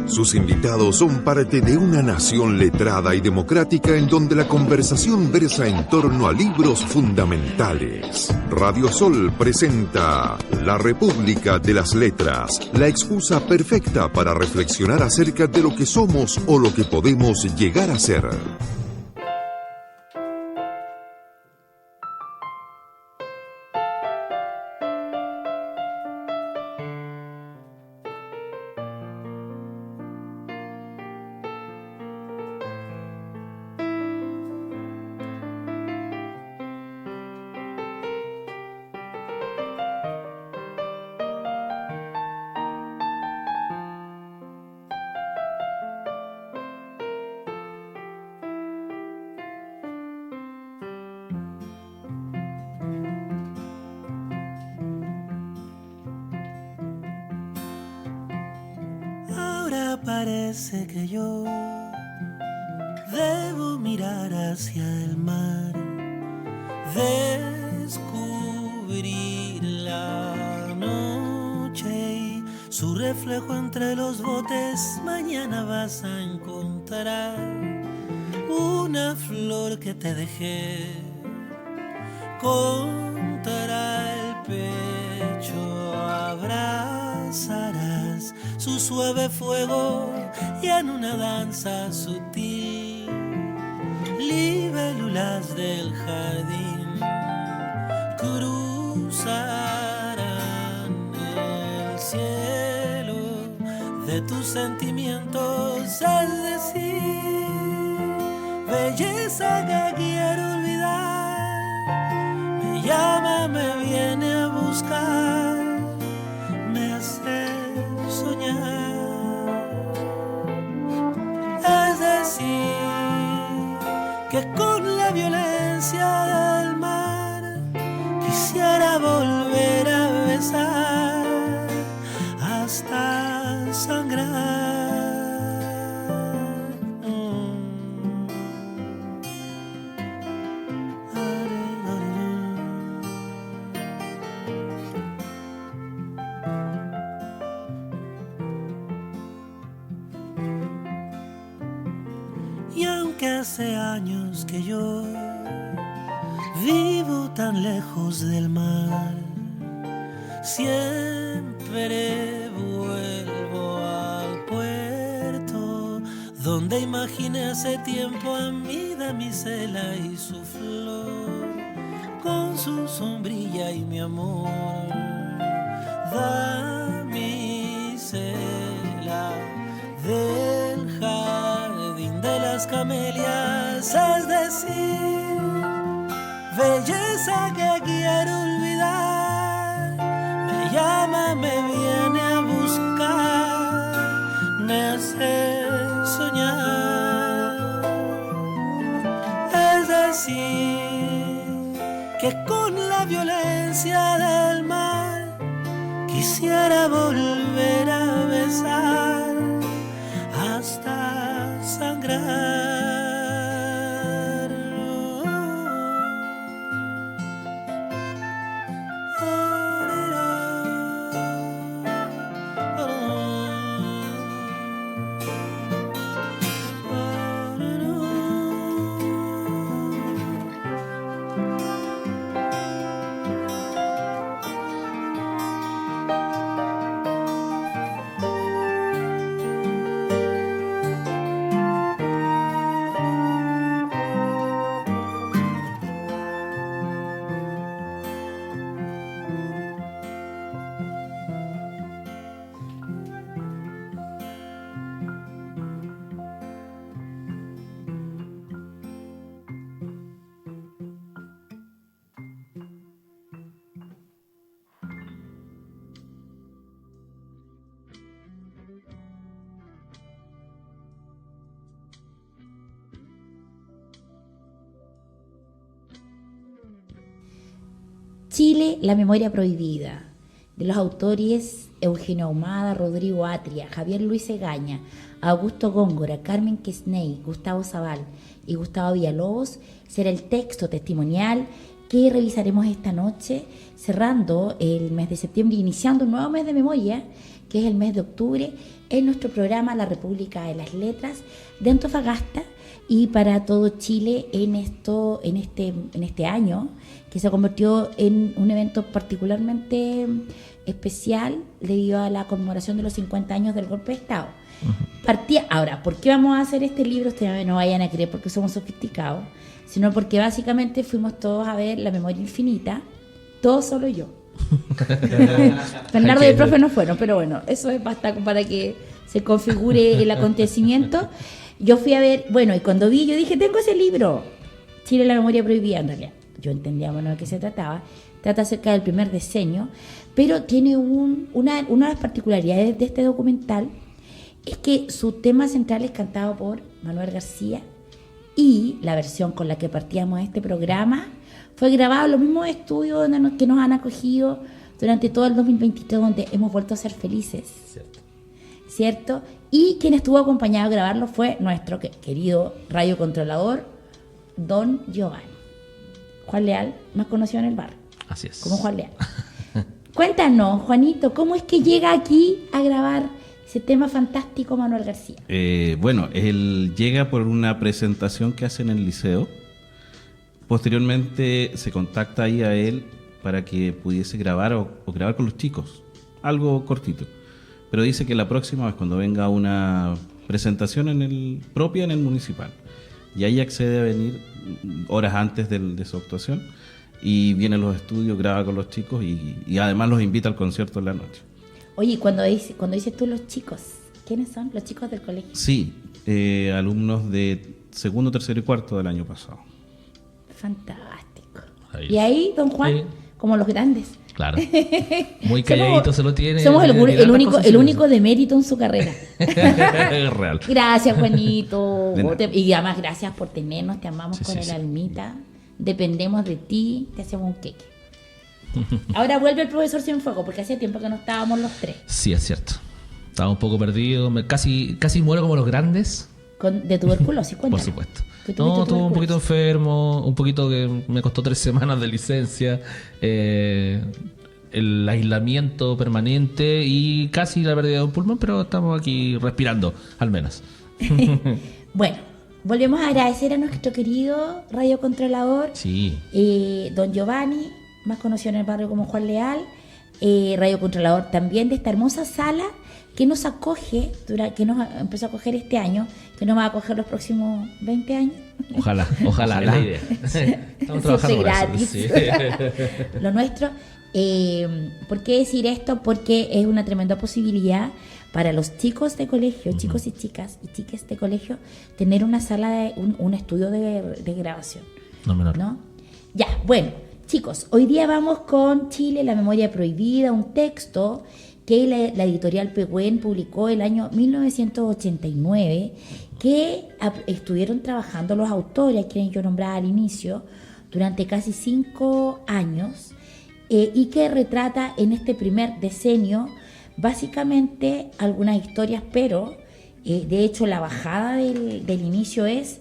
Sus invitados son parte de una nación letrada y democrática en donde la conversación versa en torno a libros fundamentales. Radio Sol presenta La República de las Letras, la excusa perfecta para reflexionar acerca de lo que somos o lo que podemos llegar a ser. Parece que yo debo mirar hacia el mar, descubrir la noche y su reflejo entre los botes. Mañana vas a encontrar una flor que te dejé contra el pecho, abrazarás su suave fuego y en una danza sutil, libélulas del jardín cruzarán el cielo de tus sentimientos, es decir, belleza que quiero olvidar, me llama, me viene a buscar, me hace soñar. Es decir, que con la violencia del mar quisiera volver a besar hasta sangrar. Y aunque hace años que yo vivo tan lejos del mar, siempre vuelvo al puerto donde imaginé hace tiempo a mi damisela y su flor, con su sombrilla y mi amor. Damisela del jardín de las camelias, es decir, belleza que quiero olvidar, me llama, me viene a buscar, me hace soñar. Es decir, que con la violencia del mar quisiera volver a besar hasta sangrar. Chile, la memoria prohibida, de los autores Eugenio Ahumada, Rodrigo Atria, Javier Luis Egaña, Augusto Góngora, Carmen Quesney, Gustavo Zabal y Gustavo Villalobos, será el texto testimonial que revisaremos esta noche, cerrando el mes de septiembre y iniciando un nuevo mes de memoria que es el mes de octubre, en nuestro programa La República de las Letras de Antofagasta y para todo Chile en este año, que se convirtió en un evento particularmente especial debido a la conmemoración de los 50 años del golpe de Estado. Ahora, ¿por qué vamos a hacer este libro? Ustedes no vayan a creer porque somos sofisticados, sino porque básicamente fuimos todos a ver La Memoria Infinita, todos solo yo. Bernardo y el profe no fueron, pero bueno, eso es basta para que se configure el acontecimiento. Yo fui a ver, bueno, y cuando vi, yo dije, tengo ese libro, Chile, la memoria prohibida. En realidad, yo entendía, bueno, de qué se trataba. Trata acerca del primer decenio, pero tiene una de las particularidades de este documental es que su tema central es cantado por Manuel García y la versión con la que partíamos este programa fue grabado en los mismos estudios que nos han acogido durante todo el 2023, donde hemos vuelto a ser felices. ¿Cierto? Y quien estuvo acompañado a grabarlo fue nuestro querido radiocontrolador, Don Giovanni. Juan Leal, más conocido en el barrio. Así es. Como Juan Leal. Cuéntanos, Juanito, ¿cómo es que llega aquí a grabar ese tema fantástico Manuel García? Bueno, él llega por una presentación que hace en el liceo. Posteriormente se contacta ahí a él para que pudiese grabar o grabar con los chicos, algo cortito. Pero dice que la próxima vez cuando venga una presentación propia en el municipal, y ahí accede a venir horas antes de su actuación y viene a los estudios, graba con los chicos y además los invita al concierto en la noche. Oye, cuando dices tú los chicos, ¿quiénes son? ¿Los chicos del colegio? Sí, alumnos de segundo, tercero y cuarto del año pasado. Fantástico. Ahí. Y ahí, don Juan, Sí. como los grandes. Claro. Muy calladito se lo tiene. Somos el el único de mérito en su carrera. Real. Gracias, Juanito. De nada. Y además, gracias por tenernos. Te amamos Sí, con sí, el sí. almita. Dependemos de ti. Te hacemos un queque. Ahora vuelve el profesor Cienfuegos, porque hace tiempo que no estábamos los tres. Sí, es cierto. Estaba un poco perdido. Casi muero como los grandes. De tuberculosis, Por cuéntanos. supuesto. ¿Que tuviste No, estuve un tuberculosis? poquito enfermo, un poquito que me costó 3 semanas de licencia, el aislamiento permanente y casi la pérdida de un pulmón, pero estamos aquí respirando, al menos. Bueno, volvemos a agradecer a nuestro querido radiocontrolador, Sí, don Giovanni, más conocido en el barrio como Juan Leal, radiocontrolador también de esta hermosa sala que nos acoge, que nos empezó a acoger este año, que nos va a acoger los próximos 20 años. ojalá, es la idea. Estamos trabajando Siempre para eso. gratis. Sí. Lo nuestro. ¿Por qué decir esto? Porque es una tremenda posibilidad para los chicos de colegio, chicos y chicas de colegio, tener una sala, un estudio de grabación. No menor. ¿No? Ya, bueno, chicos, hoy día vamos con Chile, la memoria prohibida, un texto que la editorial Pehuen publicó el año 1989, que estuvieron trabajando los autores, a quienes yo nombraba al inicio, durante casi 5 años, y que retrata en este primer decenio básicamente algunas historias, pero de hecho la bajada del inicio es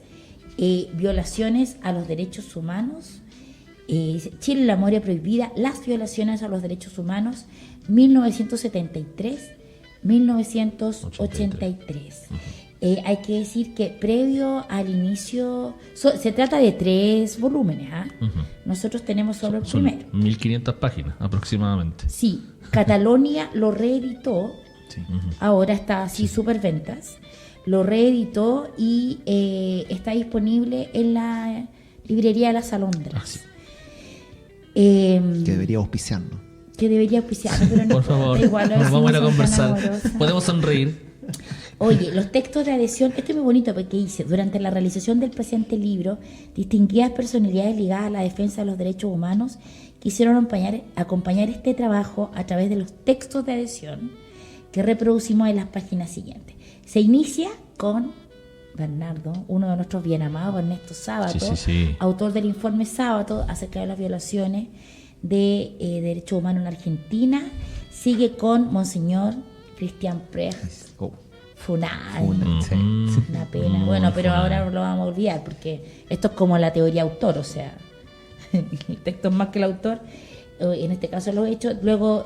violaciones a los derechos humanos, Chile, la memoria prohibida, las violaciones a los derechos humanos, 1973-1983. Hay que decir que previo al inicio, se trata de 3 volúmenes, ¿ah? Nosotros tenemos solo el Son primero. 1500 páginas aproximadamente. Sí, Catalonia lo reeditó, ahora está así, superventas, lo reeditó y está disponible en la librería de las Alondras. Que debería auspiciarnos. Que debería auspiciar, pero no Por favor, importa, igual lo nos vamos a ir a decimos, somos tan conversar. amorosos. Podemos sonreír. Oye, los textos de adhesión, esto es muy bonito porque dice, durante la realización del presente libro, distinguidas personalidades ligadas a la defensa de los derechos humanos quisieron acompañar este trabajo a través de los textos de adhesión que reproducimos en las páginas siguientes. Se inicia con Bernardo, uno de nuestros bien amados, Ernesto Sábato, Sí. autor del informe Sábato acerca de las violaciones de derechos humanos en Argentina. Sigue con Monseñor Cristian Precht, funado. Sí. Una pena. Bueno, pero ahora lo vamos a olvidar porque esto es como la teoría autor, o sea, el texto es más que el autor, en este caso los hechos. Luego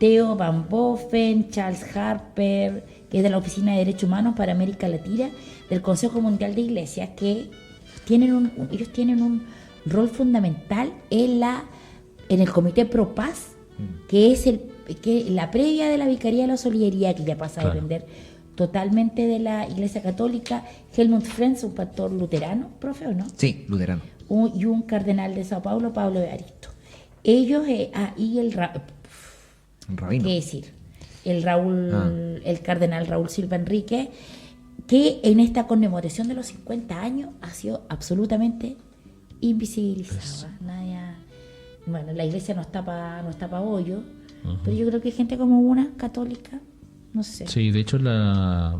Theo Van Boffen, Charles Harper, que es de la Oficina de Derechos Humanos para América Latina, del Consejo Mundial de Iglesias, que ellos tienen un rol fundamental en el Comité Pro Paz, que es la previa de la Vicaría de la Solidaridad, que ya pasa a depender totalmente de la Iglesia Católica. Helmut Frenz, un pastor luterano, profe, ¿o no? Sí, luterano. Y un cardenal de Sao Paulo, Pablo Evaristo. Ellos, y el rabino. ¿Qué decir? El cardenal Raúl Silva Enrique, que en esta conmemoración de los 50 años ha sido absolutamente invisibilizado. Bueno, la iglesia no está pa' hoyo, pero yo creo que gente como una católica, no sé. Sí, de hecho en la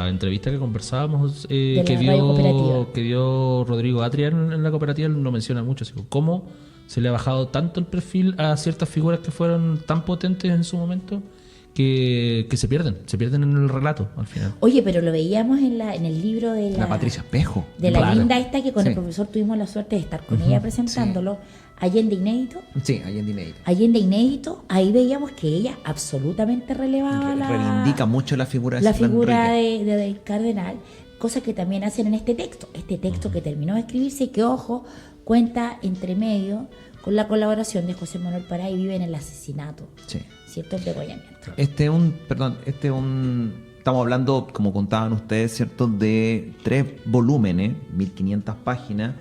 entrevista que conversábamos que dio Rodrigo Atria en la cooperativa, lo menciona mucho, así, cómo se le ha bajado tanto el perfil a ciertas figuras que fueron tan potentes en su momento que se pierden en el relato al final. Oye, pero lo veíamos en el libro de la Patricia Espejo, de la linda esta, que con el profesor tuvimos la suerte de estar con ella presentándolo, Allende Inédito. Sí, Allende Inédito. Allende Inédito, ahí veíamos que ella absolutamente relevaba reivindica mucho la figura del cardenal, cosa que también hacen en este texto que terminó de escribirse y que, ojo, cuenta entre medio con la colaboración de José Manuel Pará y vive en el asesinato, ¿cierto? El degollamiento. Estamos hablando, como contaban ustedes, ¿cierto?, de 3 volúmenes, 1500 páginas,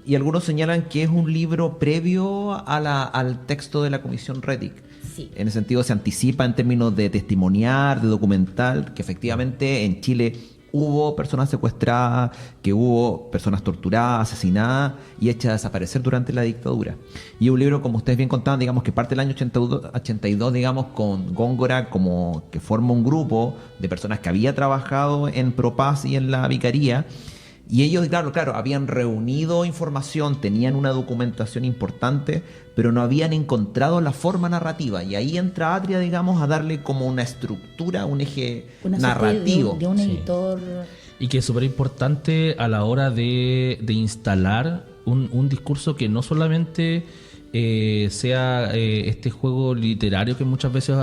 y algunos señalan que es un libro previo al texto de la Comisión Rettig. Sí. En ese sentido se anticipa en términos de testimoniar, de documental, que efectivamente en Chile hubo personas secuestradas, que hubo personas torturadas, asesinadas y hechas a desaparecer durante la dictadura. Y un libro, como ustedes bien contaban, digamos que parte del año 82, digamos, con Góngora como que forma un grupo de personas que había trabajado en Propaz y en la Vicaría. Y ellos, claro, habían reunido información, tenían una documentación importante, pero no habían encontrado la forma narrativa. Y ahí entra Atria, digamos, a darle como una estructura, un eje narrativo. De un editor. Y que es súper importante a la hora de instalar un discurso que no solamente sea este juego literario que muchas veces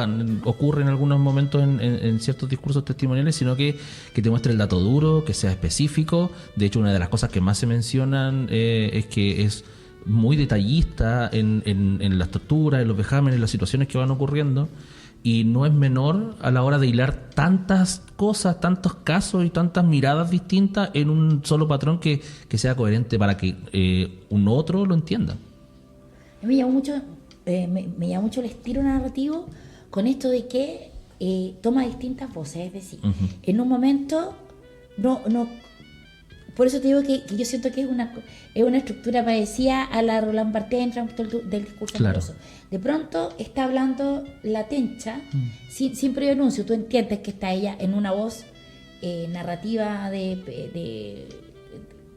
ocurre en algunos momentos en ciertos discursos testimoniales, sino que te muestre el dato duro, que sea específico. De hecho, una de las cosas que más se mencionan es que es muy detallista en las torturas, en los vejámenes, en las situaciones que van ocurriendo, y no es menor a la hora de hilar tantas cosas, tantos casos y tantas miradas distintas en un solo patrón que sea coherente para que un otro lo entienda. Me llama mucho el estilo narrativo con esto de que toma distintas voces, es decir, en un momento no, por eso te digo que yo siento que es una estructura parecida a la Roland Barthes del discurso amoroso. De pronto está hablando la Tencha sin previo anuncio, tú entiendes que está ella en una voz narrativa de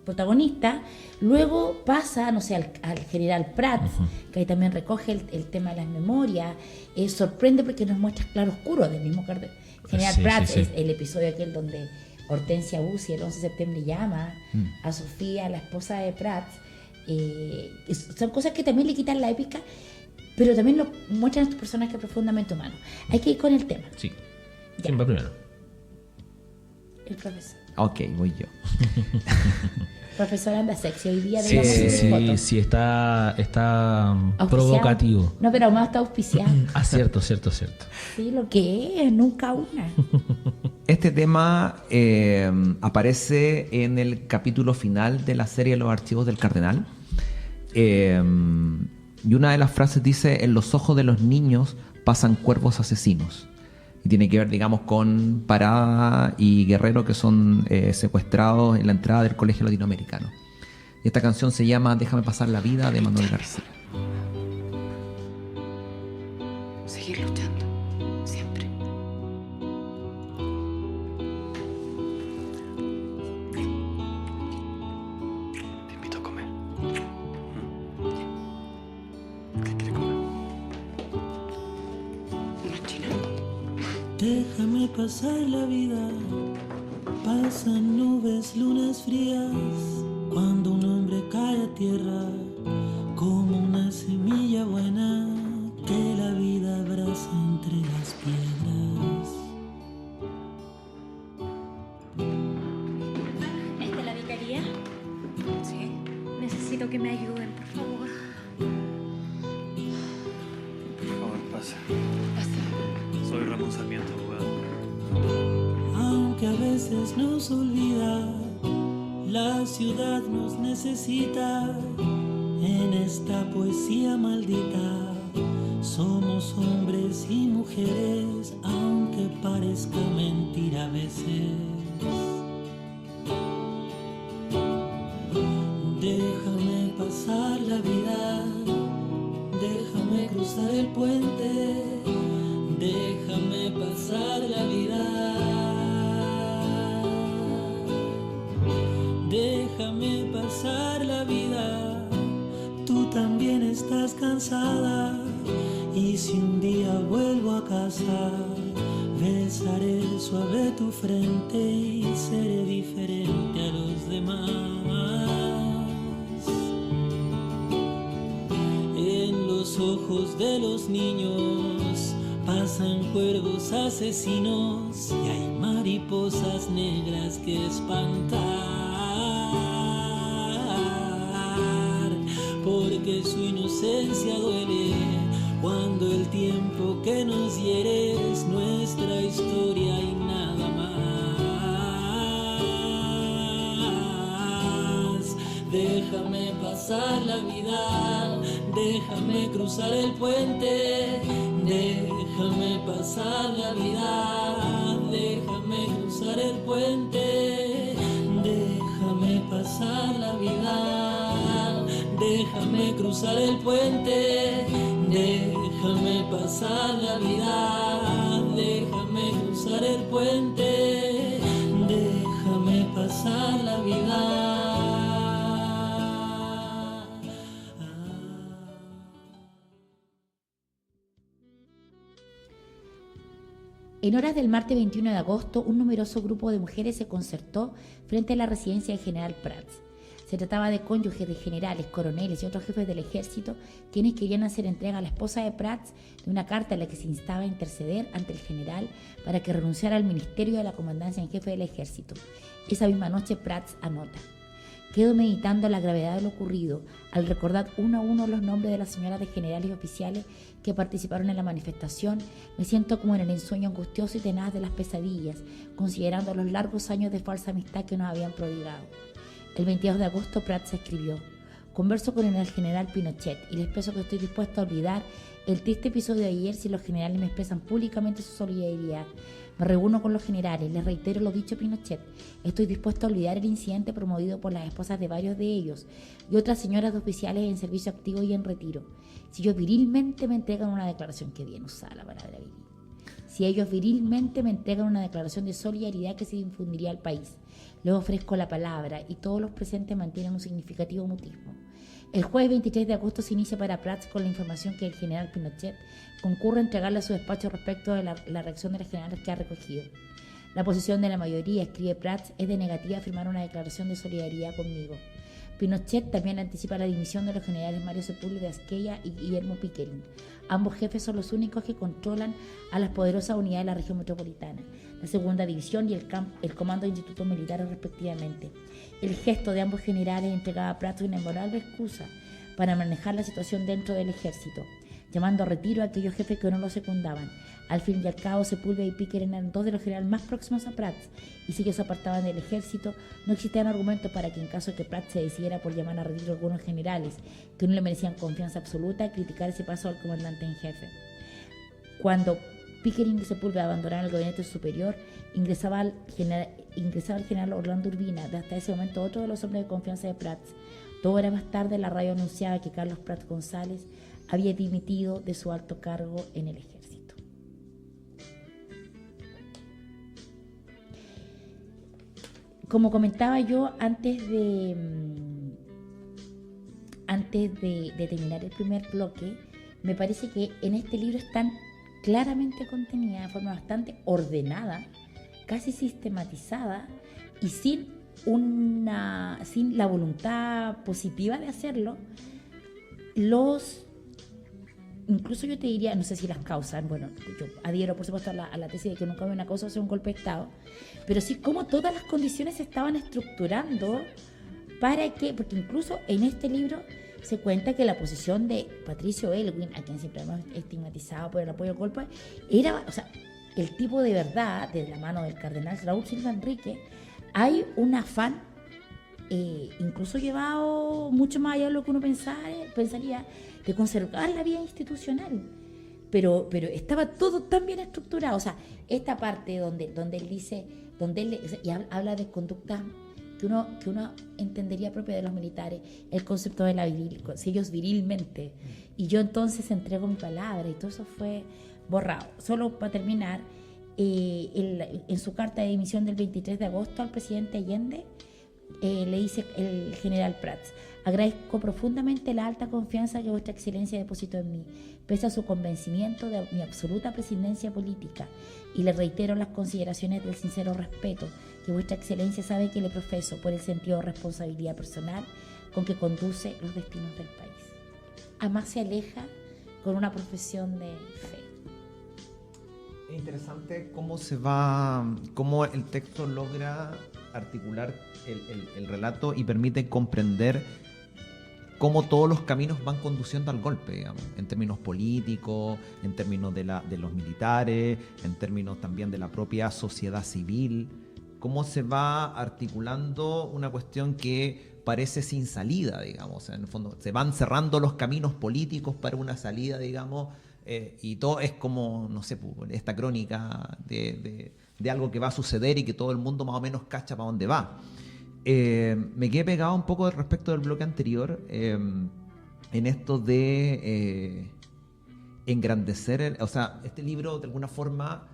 protagonista, luego pasa, no sé, al general Prats, que ahí también recoge el tema de las memorias, sorprende porque nos muestra claroscuro del mismo general Prats. Es el episodio aquel donde Hortensia Bussi el 11 de septiembre llama a Sofía, la esposa de Prats. Son cosas que también le quitan la épica, pero también lo muestran a estos personajes profundamente humanos. Hay que ir con el tema. Sí. ¿Quién va primero? El profesor. Ok, voy yo. Profesor anda sexy hoy día. Sí, está provocativo. No, pero Ahumado está auspiciado. Cierto. Sí, lo que es, nunca una. Este tema aparece en el capítulo final de la serie Los Archivos del Cardenal. Y una de las frases dice: en los ojos de los niños pasan cuervos asesinos. Y tiene que ver, digamos, con Parada y Guerrero, que son secuestrados en la entrada del colegio latinoamericano. Y esta canción se llama Déjame pasar la vida, de Manuel García. Seguir luchando, siempre. Te invito a comer. ¿Qué quieres comer? Una china. Déjame pasar la vida, pasan nubes, lunas frías, cuando un hombre cae a tierra como una semilla buena que la vida abraza entre las piedras. ¿Esta es la vicaría? ¿Sí? Necesito que me ayuden, por favor. Por favor, pasa. Pasa. Soy Ramón Sarmiento, abogado. Aunque a veces nos olvida, la ciudad nos necesita. En esta poesía maldita somos hombres y mujeres, aunque parezca mentira a veces. Déjame pasar la vida, déjame cruzar el puente, déjame pasar la vida. Déjame pasar la vida, tú también estás cansada. Y si un día vuelvo a casa, besaré suave tu frente y seré diferente a los demás. En los ojos de los niños pasan cuervos asesinos y hay mariposas negras que espantar. Porque su inocencia duele cuando el tiempo que nos hiere es nuestra historia y nada más. Déjame pasar la vida, déjame cruzar el puente, déjame pasar la vida, déjame cruzar el puente, déjame pasar la vida, déjame cruzar el puente, déjame pasar la vida, déjame cruzar el puente, déjame pasar la vida. En horas del martes 21 de agosto, un numeroso grupo de mujeres se concertó frente a la residencia del general Prats. Se trataba de cónyuges de generales, coroneles y otros jefes del ejército, quienes querían hacer entrega a la esposa de Prats de una carta en la que se instaba a interceder ante el general para que renunciara al ministerio de la comandancia en jefe del ejército. Esa misma noche Prats anota: quedo meditando la gravedad de lo ocurrido al recordar uno a uno los nombres de las señoras de generales y oficiales que participaron en la manifestación. Me siento como en el ensueño angustioso y tenaz de las pesadillas, considerando los largos años de falsa amistad que nos habían prodigado. El 22 de agosto Prats escribió: converso con el general Pinochet y le expreso que estoy dispuesto a olvidar el triste episodio de ayer si los generales me expresan públicamente su solidaridad. Me reúno con los generales, les reitero lo dicho a Pinochet. Estoy dispuesto a olvidar el incidente promovido por las esposas de varios de ellos y otras señoras de oficiales en servicio activo y en retiro. Si ellos virilmente me entregan una declaración, que bien usada la palabra viril. Si ellos virilmente me entregan una declaración de solidaridad que se difundiría al país, les ofrezco la palabra y todos los presentes mantienen un significativo mutismo. El jueves 23 de agosto se inicia para Prats con la información que el general Pinochet concurre a entregarle a su despacho respecto de la reacción de los generales que ha recogido. La posición de la mayoría, escribe Prats, es de negativa a firmar una declaración de solidaridad conmigo. Pinochet también anticipa la dimisión de los generales Mario Sepúlveda de Azquella y Guillermo Pickering. Ambos jefes son los únicos que controlan a las poderosas unidades de la región metropolitana, la segunda división y el comando de institutos militares respectivamente. El gesto de ambos generales entregaba a Prats una inmorable excusa para manejar la situación dentro del ejército, llamando a retiro a aquellos jefes que no lo secundaban. Al fin y al cabo, Sepúlveda y Pickering eran dos de los generales más próximos a Prats, y si ellos se apartaban del ejército, no existían argumentos para que en caso de que Prats se decidiera por llamar a retiro a algunos generales que no le merecían confianza absoluta, criticar ese paso al comandante en jefe. Cuando Pickering y Sepúlveda abandonaron el gabinete superior, ingresaba el general Orlando Urbina, de hasta ese momento otro de los hombres de confianza de Prats. 2 horas más tarde, la radio anunciaba que Carlos Prats González había dimitido de su alto cargo en el ejército. Como comentaba yo antes de terminar el primer bloque, me parece que en este libro están claramente contenidas de forma bastante ordenada, casi sistematizada y sin la voluntad positiva de hacerlo, los incluso yo te diría, no sé si las causas, bueno, yo adhiero por supuesto a la tesis de que nunca había una causa hacer un golpe de Estado, pero sí como todas las condiciones se estaban estructurando para que, porque incluso en este libro se cuenta que la posición de Patricio Aylwin, a quien siempre hemos estigmatizado por el apoyo al golpe, era, o sea, el tipo de verdad, de la mano del cardenal Raúl Silva Enrique, hay un afán, incluso llevado mucho más allá de lo que uno pensaría, de conservar la vía institucional. Pero estaba todo tan bien estructurado. O sea, esta parte donde él dice, y habla de conductas que uno entendería propia de los militares, el concepto de la viril, si ellos virilmente, y yo entonces entrego mi palabra, y todo eso fue borrado. Solo para terminar, en su carta de dimisión del 23 de agosto al presidente Allende, le dice el general Prats: agradezco profundamente la alta confianza que vuestra excelencia depositó en mí, pese a su convencimiento de mi absoluta prescindencia política, y le reitero las consideraciones del sincero respeto que vuestra excelencia sabe que le profeso por el sentido de responsabilidad personal con que conduce los destinos del país. Además se aleja con una profesión de fe. Es interesante cómo el texto logra articular el relato y permite comprender cómo todos los caminos van conduciendo al golpe, digamos, en términos políticos, en términos de los militares, en términos también de la propia sociedad civil, cómo se va articulando una cuestión que parece sin salida, digamos, en el fondo se van cerrando los caminos políticos para una salida, digamos, y todo es como, no sé, esta crónica de algo que va a suceder y que todo el mundo más o menos cacha para dónde va. Me quedé pegado un poco respecto del bloque anterior, en esto de engrandecer, o sea, este libro de alguna forma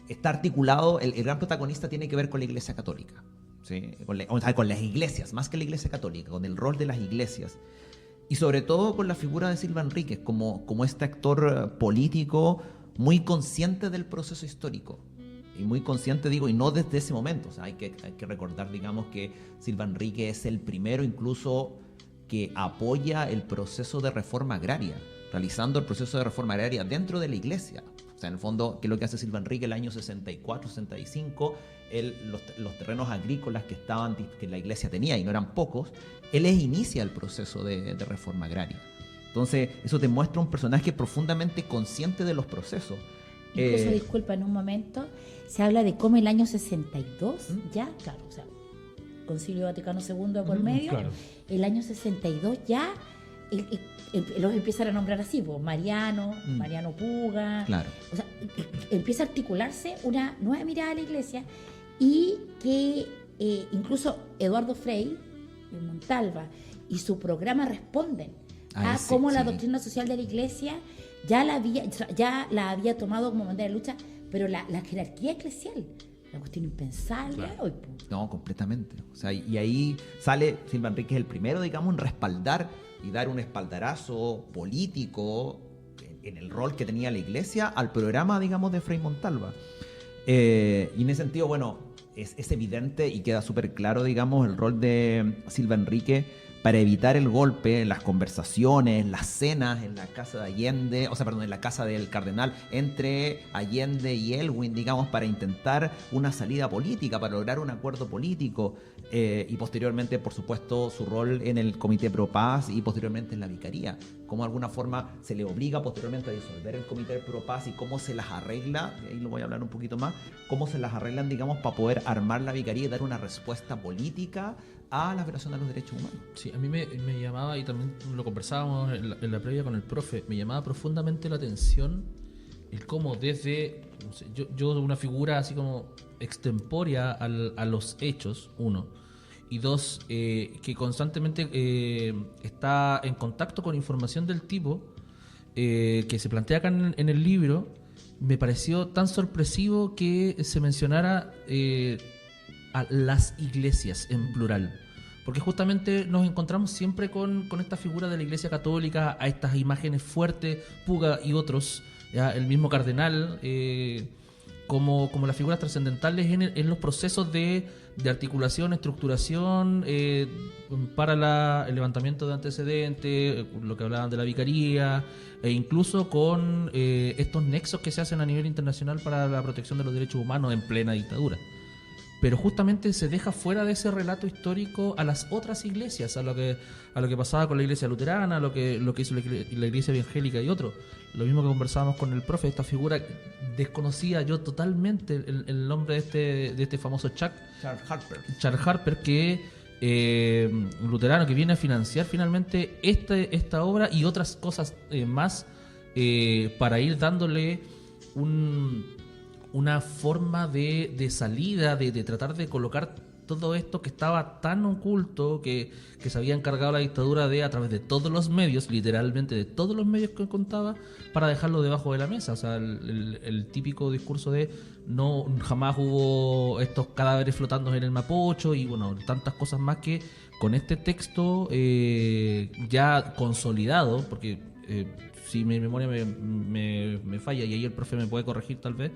está articulado, el gran protagonista tiene que ver con la Iglesia Católica, ¿sí? Con las iglesias, más que la Iglesia Católica, con el rol de las iglesias. Y sobre todo con la figura de Silva Enríquez como este actor político muy consciente del proceso histórico. Y muy consciente, digo, y no desde ese momento. O sea, hay que recordar, digamos, que Silva Enríquez es el primero incluso que apoya el proceso de reforma agraria, realizando el proceso de reforma agraria dentro de la iglesia. O sea, en el fondo, ¿qué es lo que hace Silva Enríquez el año 64, 65? Los terrenos agrícolas que la iglesia tenía, y no eran pocos, él inicia el proceso de reforma agraria. Entonces, eso te muestra un personaje profundamente consciente de los procesos. Incluso, disculpa, en un momento se habla de cómo el año 62, ya, claro, o sea, Concilio Vaticano II de por medio, claro. El año 62 ya los empiezan a nombrar así, pues, Mariano Puga, claro. O sea, empieza a articularse una nueva mirada a la iglesia, y que incluso Eduardo Frei, Montalva y su programa responden a cómo la doctrina social de la iglesia ya la había tomado como bandera de lucha, pero la jerarquía eclesial, la cuestión impensable, claro. Hoy. No, completamente. O sea, y ahí sale Silva Enríquez el primero, digamos, en respaldar y dar un espaldarazo político en el rol que tenía la iglesia al programa, digamos, de Frei Montalva. Y en ese sentido, bueno, es evidente y queda súper claro, digamos, el rol de Silva Enríquez para evitar el golpe, las conversaciones, las cenas en la casa de Allende, en la casa del cardenal, entre Allende y Aylwin, digamos, para intentar una salida política, para lograr un acuerdo político, y posteriormente, por supuesto, su rol en el Comité Pro Paz y posteriormente en la Vicaría, cómo de alguna forma se le obliga posteriormente a disolver el Comité Pro Paz y cómo se las arregla, ahí lo voy a hablar un poquito más, cómo se las arreglan, digamos, para poder armar la Vicaría y dar una respuesta política a la violación de los derechos humanos. Sí, a mí me llamaba, y también lo conversábamos en la previa con el profe, me llamaba profundamente la atención el cómo desde, no sé, yo una figura así como extemporea a los hechos, uno, y dos, que constantemente está en contacto con información del tipo que se plantea acá en el libro. Me pareció tan sorpresivo que se mencionara a las iglesias en plural, porque justamente nos encontramos siempre con esta figura de la Iglesia Católica, a estas imágenes fuertes, Puga y otros, ya, el mismo cardenal, como las figuras trascendentales en los procesos de articulación, estructuración, para el levantamiento de antecedentes, lo que hablaban de la vicaría, e incluso con estos nexos que se hacen a nivel internacional para la protección de los derechos humanos en plena dictadura. Pero justamente se deja fuera de ese relato histórico a las otras iglesias, a lo que pasaba con la iglesia luterana, a lo que hizo la iglesia evangélica y otros. Lo mismo que conversábamos con el profe, esta figura, desconocía yo totalmente el nombre de este famoso Charles Harper, que luterano, que viene a financiar finalmente esta obra y otras cosas más, para ir dándole una forma de salida, de tratar de colocar todo esto que estaba tan oculto, que se había encargado la dictadura a través de todos los medios, literalmente de todos los medios que contaba, para dejarlo debajo de la mesa. O sea, el típico discurso de no, jamás hubo estos cadáveres flotando en el Mapocho, y bueno, tantas cosas más que con este texto ya consolidado, porque si mi memoria me falla, y ahí el profe me puede corregir tal vez,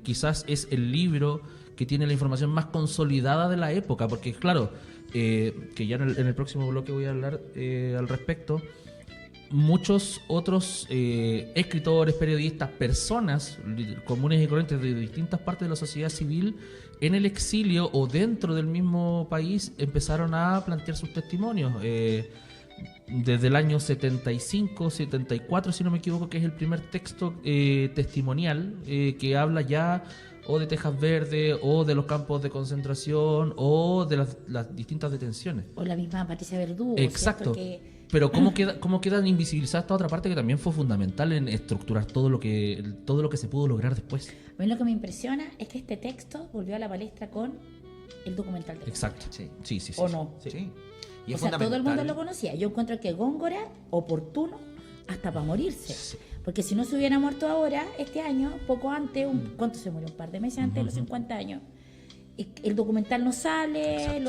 quizás es el libro que tiene la información más consolidada de la época, porque claro, que ya en el próximo bloque voy a hablar al respecto, muchos otros escritores, periodistas, personas comunes y corrientes de distintas partes de la sociedad civil en el exilio o dentro del mismo país empezaron a plantear sus testimonios. Desde el año 75, 74, si no me equivoco, que es el primer texto testimonial que habla ya o de Tejas Verdes, o de los campos de concentración, o de las distintas detenciones. O la misma Patricia Verdugo. Exacto. Pero ¿cómo queda invisibilizada esta otra parte que también fue fundamental en estructurar todo lo que se pudo lograr después? A mí lo que me impresiona es que este texto volvió a la palestra con el documental de Exacto. Sí. ¿O no? Sí. Y o sea, todo el mundo lo conocía. Yo encuentro que Góngora, oportuno, hasta para morirse. Sí. Porque si no se hubiera muerto ahora, este año, poco antes, ¿cuánto se murió? Un par de meses antes de los 50 años. El documental no sale,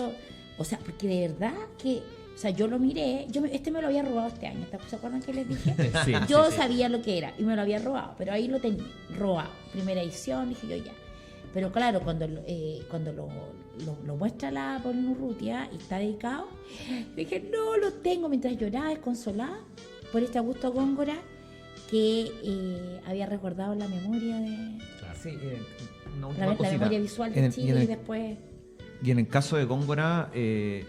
o sea, porque de verdad que, o sea, yo lo miré, este me lo había robado este año, ¿se acuerdan que les dije? Sí, yo sabía lo que era y me lo había robado, pero ahí lo tenía, robado, primera edición, dije yo ya. Pero claro, cuando lo muestra la Paulina Urrutia y está dedicado, dije, no lo tengo, mientras lloraba desconsolada por este Augusto Góngora que había recordado la memoria de... Claro. Sí, una la memoria visual de Chile y después... Y en el caso de Góngora, el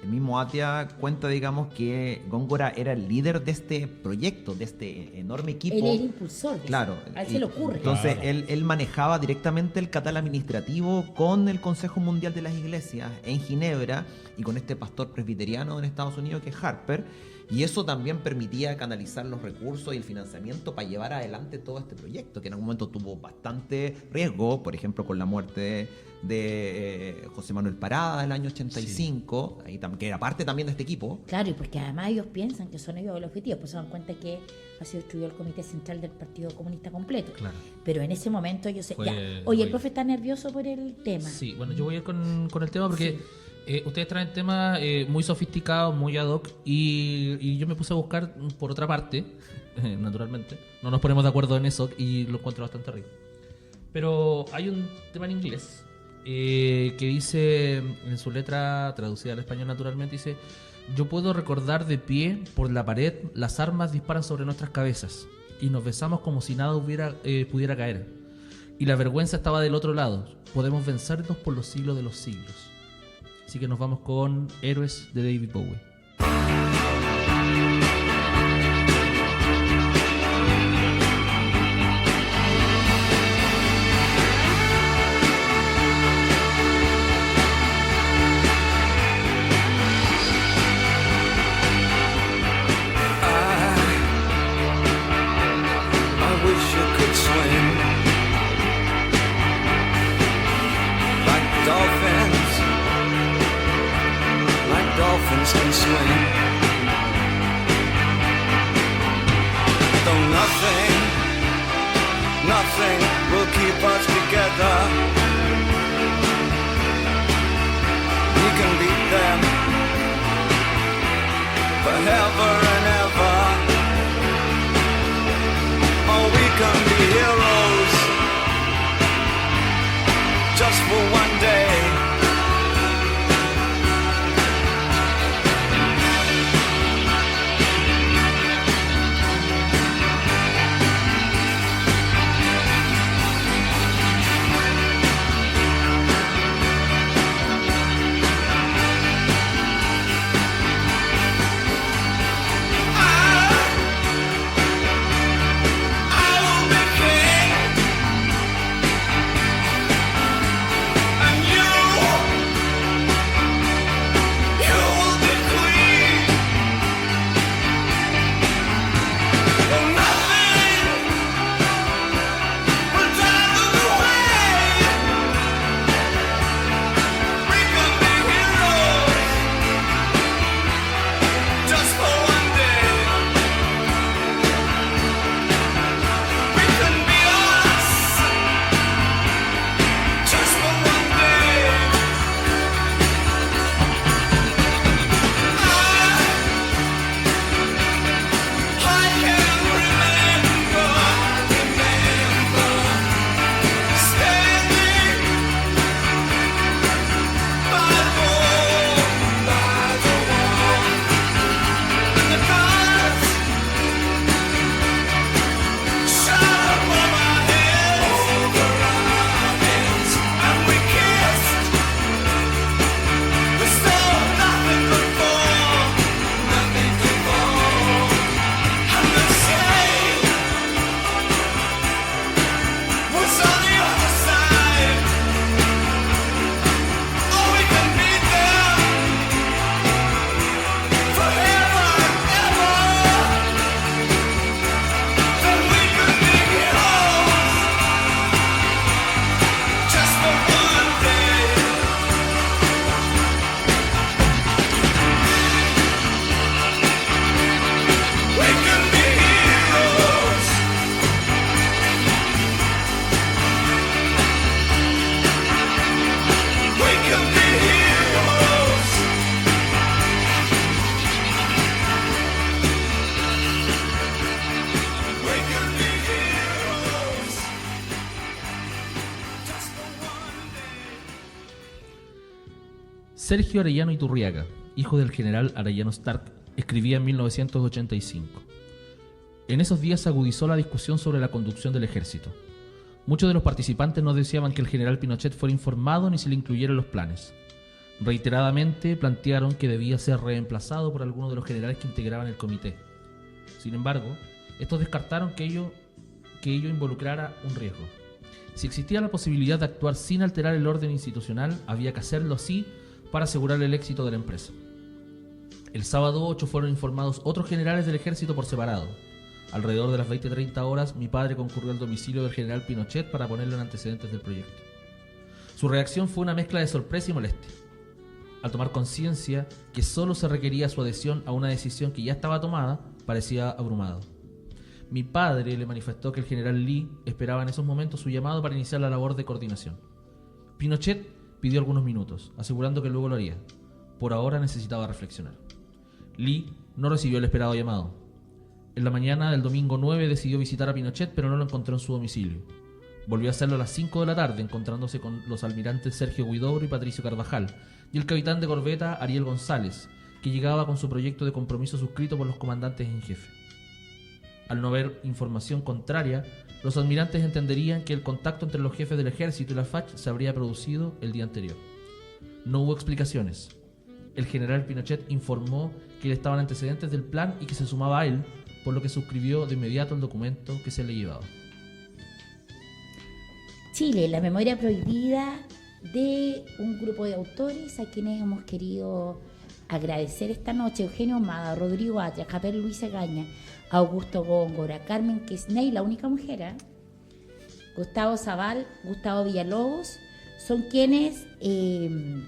mismo Atia cuenta, digamos, que Góngora era el líder de este proyecto, de este enorme equipo. Él era el impulsor. Claro. A él se le ocurre. Entonces, él manejaba directamente el catal administrativo con el Consejo Mundial de las Iglesias en Ginebra y con este pastor presbiteriano en Estados Unidos que es Harper. Y eso también permitía canalizar los recursos y el financiamiento para llevar adelante todo este proyecto, que en algún momento tuvo bastante riesgo, por ejemplo, con la muerte de José Manuel Parada en el año 85, sí. Que era parte también de este equipo. Claro, y porque además ellos piensan que son ellos el objetivo, pues se dan cuenta que ha sido destruido el Comité Central del Partido Comunista completo. Claro. Pero en ese momento ellos... Oye, el profe está nervioso por el tema. Sí, bueno, yo voy a ir con el tema porque... Sí. Ustedes traen temas muy sofisticados, muy ad hoc, y yo me puse a buscar por otra parte, naturalmente. No nos ponemos de acuerdo en eso y lo encuentro bastante rico. Pero hay un tema en inglés que dice, en su letra traducida al español naturalmente, dice: yo puedo recordar de pie por la pared, las armas disparan sobre nuestras cabezas y nos besamos como si nada pudiera caer. Y la vergüenza estaba del otro lado. Podemos vencernos por los siglos de los siglos. Así que nos vamos con Héroes de David Bowie. I wish you could swim like dolphins. Dolphins can swim. Though nothing will keep us together. We can beat them forever and ever. Or we can be heroes for one day. Sergio Arellano Iturriaga, hijo del general Arellano Stark, escribía en 1985. En esos días se agudizó la discusión sobre la conducción del ejército. Muchos de los participantes no deseaban que el general Pinochet fuera informado ni se le incluyera en los planes. Reiteradamente plantearon que debía ser reemplazado por alguno de los generales que integraban el comité. Sin embargo, estos descartaron que ello involucrara un riesgo. Si existía la posibilidad de actuar sin alterar el orden institucional, había que hacerlo así para asegurar el éxito de la empresa. El sábado 8 fueron informados otros generales del ejército por separado. Alrededor de las 20:30 horas, mi padre concurrió al domicilio del general Pinochet para ponerlo en antecedentes del proyecto. Su reacción fue una mezcla de sorpresa y molestia. Al tomar conciencia que solo se requería su adhesión a una decisión que ya estaba tomada, parecía abrumado. Mi padre le manifestó que el general Lee esperaba en esos momentos su llamado para iniciar la labor de coordinación. Pinochet pidió algunos minutos, asegurando que luego lo haría. Por ahora necesitaba reflexionar. Lee no recibió el esperado llamado. En la mañana del domingo 9 decidió visitar a Pinochet, pero no lo encontró en su domicilio. Volvió a hacerlo a las 5 de la tarde, encontrándose con los almirantes Sergio Huidobro y Patricio Carvajal, y el capitán de corbeta Ariel González, que llegaba con su proyecto de compromiso suscrito por los comandantes en jefe. Al no haber información contraria, los almirantes entenderían que el contacto entre los jefes del ejército y la FACH se habría producido el día anterior. No hubo explicaciones. El general Pinochet informó que le estaban antecedentes del plan y que se sumaba a él, por lo que suscribió de inmediato el documento que se le llevaba. Chile, la memoria prohibida de un grupo de autores a quienes hemos querido agradecer esta noche: Eugenio Ahumada, Rodrigo Atria, Javier Luis Egaña, Augusto Góngora, Carmen Quesney, la única mujer, Gustavo Zaval, Gustavo Villalobos, son quienes el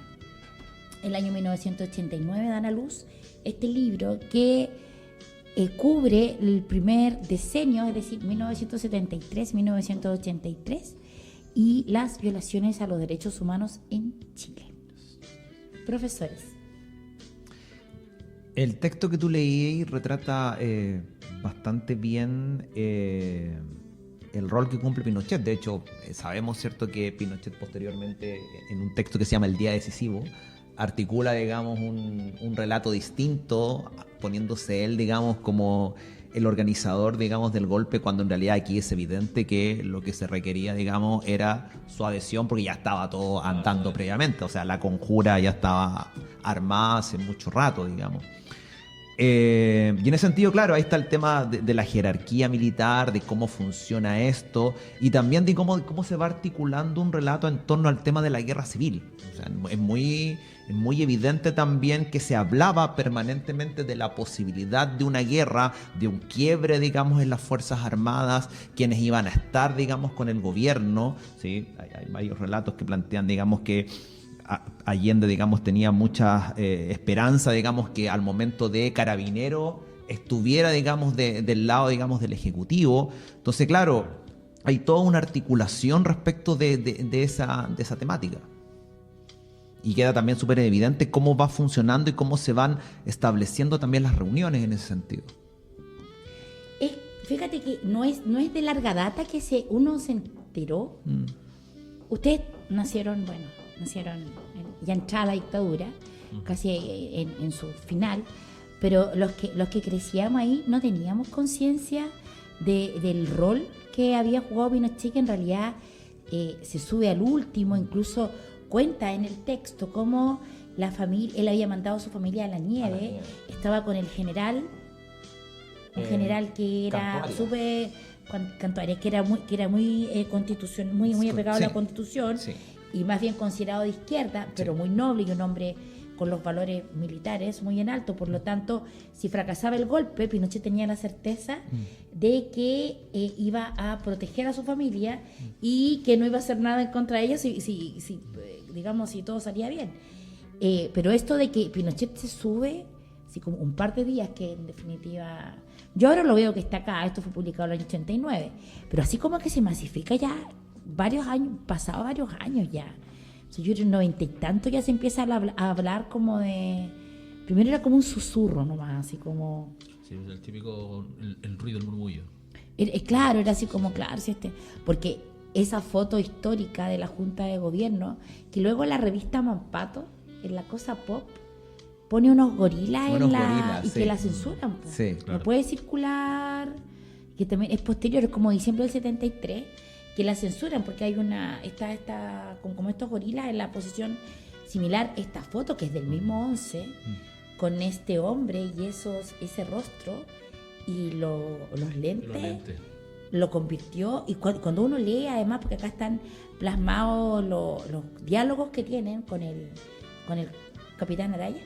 año 1989 dan a luz este libro que cubre el primer decenio, es decir, 1973-1983, y las violaciones a los derechos humanos en Chile. Profesores. El texto que tú leí retrata bastante bien el rol que cumple Pinochet. De hecho, sabemos, ¿cierto?, que Pinochet posteriormente, en un texto que se llama El Día Decisivo, articula, digamos, un relato distinto, poniéndose él, digamos, como el organizador, digamos, del golpe, cuando en realidad aquí es evidente que lo que se requería, digamos, era su adhesión, porque ya estaba todo andando previamente. O sea, la conjura ya estaba armada hace mucho rato, digamos. Y en ese sentido, claro, ahí está el tema de la jerarquía militar, de cómo funciona esto, y también de cómo se va articulando un relato en torno al tema de la guerra civil. O sea, es muy evidente también que se hablaba permanentemente de la posibilidad de una guerra, de un quiebre, digamos, en las Fuerzas Armadas, quienes iban a estar, digamos, con el gobierno, ¿sí? Hay varios relatos que plantean, digamos, que Allende, digamos, tenía mucha esperanza, digamos, que al momento de Carabinero estuviera, digamos, del lado, digamos, del Ejecutivo. Entonces, claro, hay toda una articulación respecto de esa temática. Y queda también súper evidente cómo va funcionando y cómo se van estableciendo también las reuniones en ese sentido. Fíjate que no es de larga data que uno se enteró. Ustedes nacieron ya entrada la dictadura, casi en su final, pero los que crecíamos ahí no teníamos conciencia del rol que había jugado Pinochet, que en realidad se sube al último, incluso cuenta en el texto cómo la familia, él había mandado a su familia a la nieve, estaba con el general, un general que era súper Cantuarias, que era muy constitución, muy apegado a la Constitución, y más bien considerado de izquierda, pero muy noble y un hombre con los valores militares muy en alto. Por lo tanto, si fracasaba el golpe, Pinochet tenía la certeza de que iba a proteger a su familia y que no iba a hacer nada en contra de ellos si todo salía bien. Pero esto de que Pinochet se sube, así como un par de días, que en definitiva... Yo ahora lo veo que está acá, esto fue publicado en el año 89, pero así como que se masifica ya varios años, pasado varios años ya. O sea, yo en el 90 y tanto ya se empieza a hablar como de... Primero era como un susurro nomás, así como... Sí, el típico, el ruido, el murmullo. Claro, era así como, claro, porque esa foto histórica de la Junta de Gobierno, que luego la revista Mampato, en la cosa pop, pone unos gorilas y que la censuran. Sí, claro. No puede circular, que también es posterior, es como diciembre del 73, que la censuran porque hay está como estos gorilas en la posición similar. Esta foto que es del mismo 11, con este hombre y ese rostro y los lentes, lo convirtió. Y cuando uno lee, además, porque acá están plasmados los diálogos que tienen con el capitán Araya.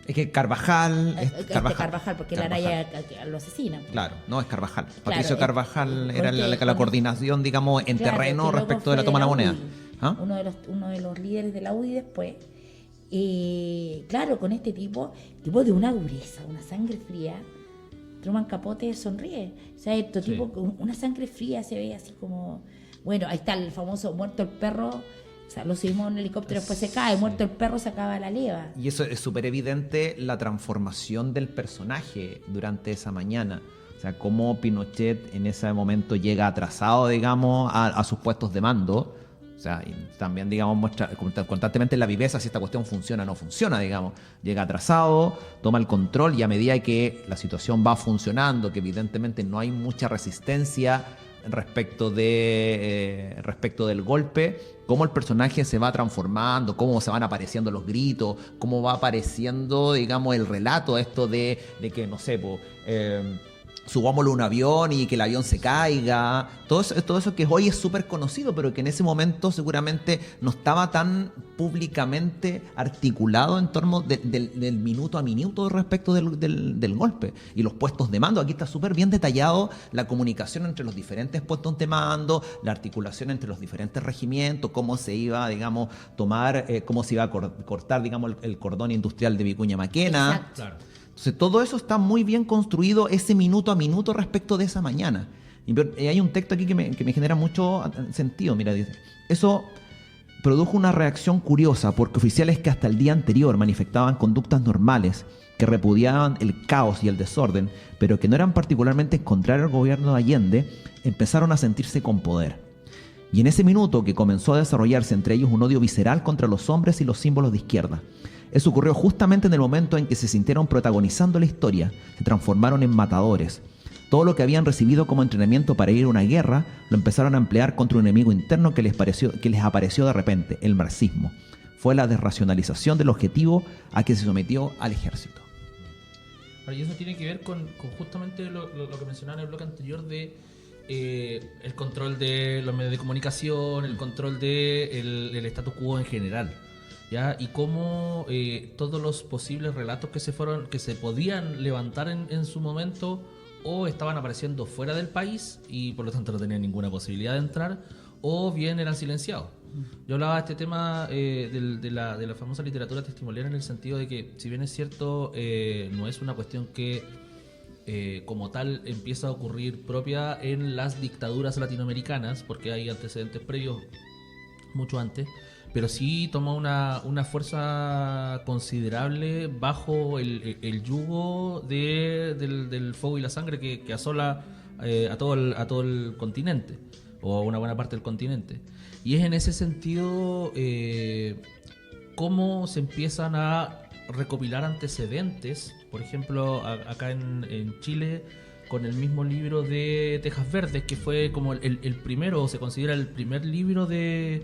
Es que Carvajal... Carvajal, porque el Araya lo asesina. Claro, no, es Carvajal. Patricio Carvajal era la coordinación, digamos, en terreno respecto de la toma de la moneda. ¿Ah? Uno de los líderes de la UDI después. Claro, con este tipo de una dureza, una sangre fría. Truman Capote sonríe. O sea, este tipo con una sangre fría se ve así como... Bueno, ahí está el famoso muerto el perro. O sea, lo subimos en un helicóptero, después se cae, muerto el perro, se acaba la leva. Y eso es súper evidente, la transformación del personaje durante esa mañana. O sea, cómo Pinochet en ese momento llega atrasado, digamos, a sus puestos de mando. O sea, y también, digamos, muestra constantemente la viveza si esta cuestión funciona o no funciona, digamos. Llega atrasado, toma el control y a medida que la situación va funcionando, que evidentemente no hay mucha resistencia respecto del golpe, cómo el personaje se va transformando, cómo se van apareciendo los gritos, cómo va apareciendo, digamos, el relato esto de que, no sé, subámoslo a un avión y que el avión se caiga, todo eso que hoy es súper conocido, pero que en ese momento seguramente no estaba tan públicamente articulado en torno del minuto a minuto respecto del golpe. Y los puestos de mando, aquí está súper bien detallado la comunicación entre los diferentes puestos de mando, la articulación entre los diferentes regimientos, cómo se iba, digamos, cómo se iba a cortar, digamos, el cordón industrial de Vicuña Maquena. Exacto. Claro. Entonces, todo eso está muy bien construido, ese minuto a minuto respecto de esa mañana. Y hay un texto aquí que me genera mucho sentido. Mira, dice, eso produjo una reacción curiosa porque oficiales que hasta el día anterior manifestaban conductas normales, que repudiaban el caos y el desorden, pero que no eran particularmente contrarios al gobierno de Allende, empezaron a sentirse con poder. Y en ese minuto que comenzó a desarrollarse entre ellos un odio visceral contra los hombres y los símbolos de izquierda. Eso ocurrió justamente en el momento en que se sintieron protagonizando la historia, se transformaron en matadores. Todo lo que habían recibido como entrenamiento para ir a una guerra lo empezaron a emplear contra un enemigo interno que les apareció de repente, el marxismo. Fue la desracionalización del objetivo a que se sometió al ejército. Y eso tiene que ver con justamente lo que mencionaba en el bloque anterior de el control de los medios de comunicación, el control de el status quo en general, ¿ya? Y cómo todos los posibles relatos que se podían levantar en su momento o estaban apareciendo fuera del país y por lo tanto no tenían ninguna posibilidad de entrar, o bien eran silenciados. Yo hablaba de este tema de la famosa literatura testimonial, en el sentido de que, si bien es cierto, no es una cuestión que como tal empieza a ocurrir propia en las dictaduras latinoamericanas, porque hay antecedentes previos mucho antes, pero sí toma una fuerza considerable bajo el yugo del fuego y la sangre que asola a todo el continente, o a una buena parte del continente. Y es en ese sentido cómo se empiezan a recopilar antecedentes, por ejemplo, acá en Chile, con el mismo libro de Tejas Verdes, que fue como el primero, o se considera el primer libro del